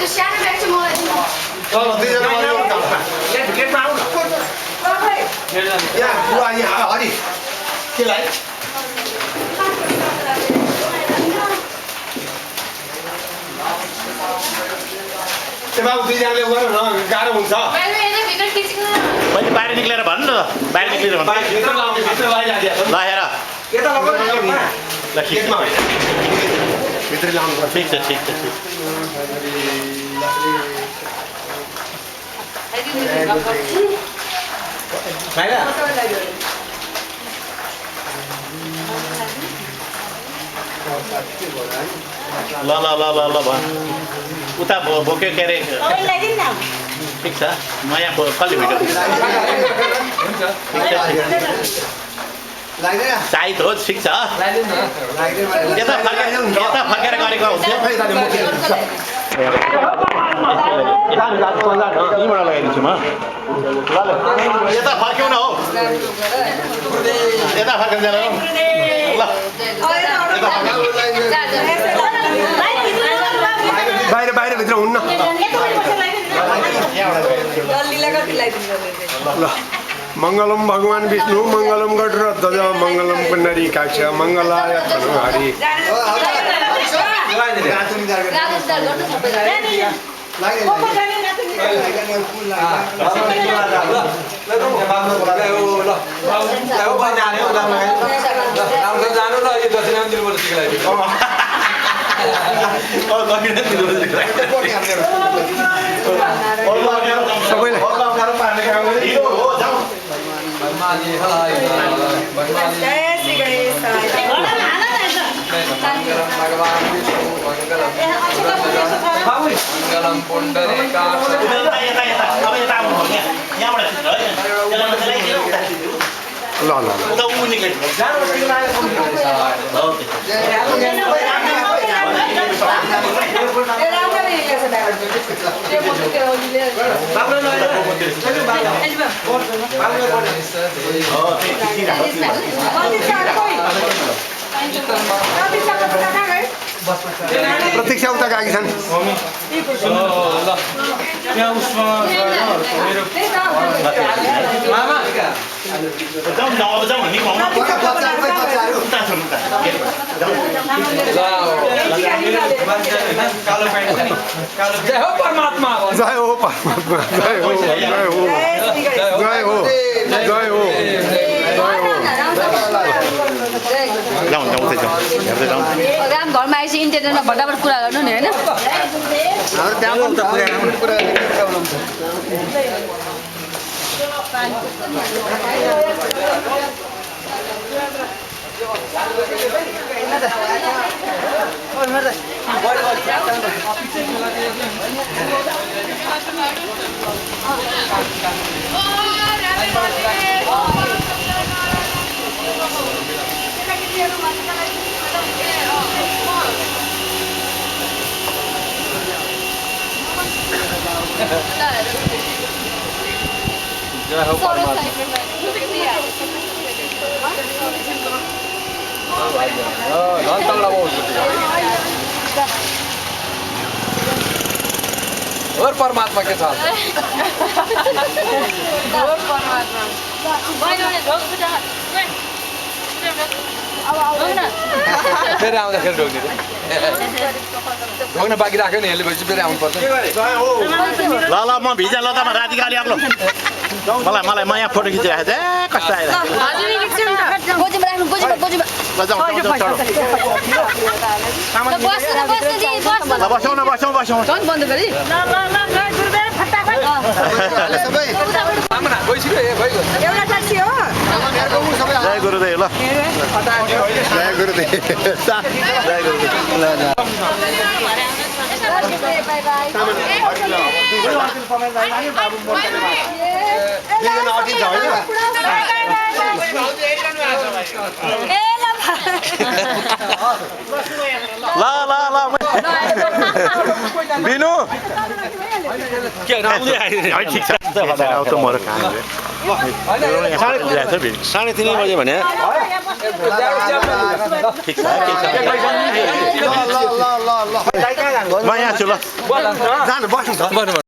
सानो ब्याग चाहिँ मलाई दिनु चल दुईजना गेटमा आऊ न यहाँ बुवा यहाँ हरि केलाई ए बाबु दुईजनाले गर न गाह्रो हुन्छ पहिले बाहिर निक्लेर भन्नु न बाहिर निक्लेर भन्नु भित्र लाउने भित्र लगाइहाल्यो ल हेर यता लगाउनु ल खेतमा होइन भित्र लाउनु पर्छ ठिक छ ठिक छ ठिक खाइला ल ल ल ल ल भन् उता बोक्यो के अरे ठिक छ नयाँ कसले भिडियो चाहिद हो ठिक छ यता फर्केर गरेको यहीँबाट लगाइदिन्छु म यता फर्क्यौ न हौ यता फर्केर जानु ल बाहिर बाहिर भित्र हुन्न ल मङ्गलम भगवान् विष्णु मङ्गलम गढरध्वज मङ्गलम पुण्डरीकाक्ष मङ्गलाय तनु हरि जानु ल यो दक्षिण मन्दिरबाट मङ्गलम पुण्डरीकाक्ष ल ल प्रतीक्षा उता गएकी छन् जय हो परमात्मा जय हो परमात्मा जय हो जय हो जय हो जय हो राम घरमा आएपछि इन्टरनेटमा फटाफट कुरा गर्नु नि होइन जय हो परमात्मा और परमात्मा के साथ और परमात्मा फेरि आउँदाखेरि ढोग्ने ढोग्न बाँकी राख्यो नि यसले भएपछि फेरि आउनुपर्छ ल ल म भिजा ल त म राति गाली आउनु मलाई म यहाँ फोटो खिचिरहेको थिएँ कस्तो बसौँ बन्द गरी जय गुरुदेव ल जय गुरुदेव जय गुरुदेव ल ल ल बिनु के ठिक छ म र कहाँ साढे 3 बजे भने ठिक छ म यहाँ छु ल जानु बस्नु त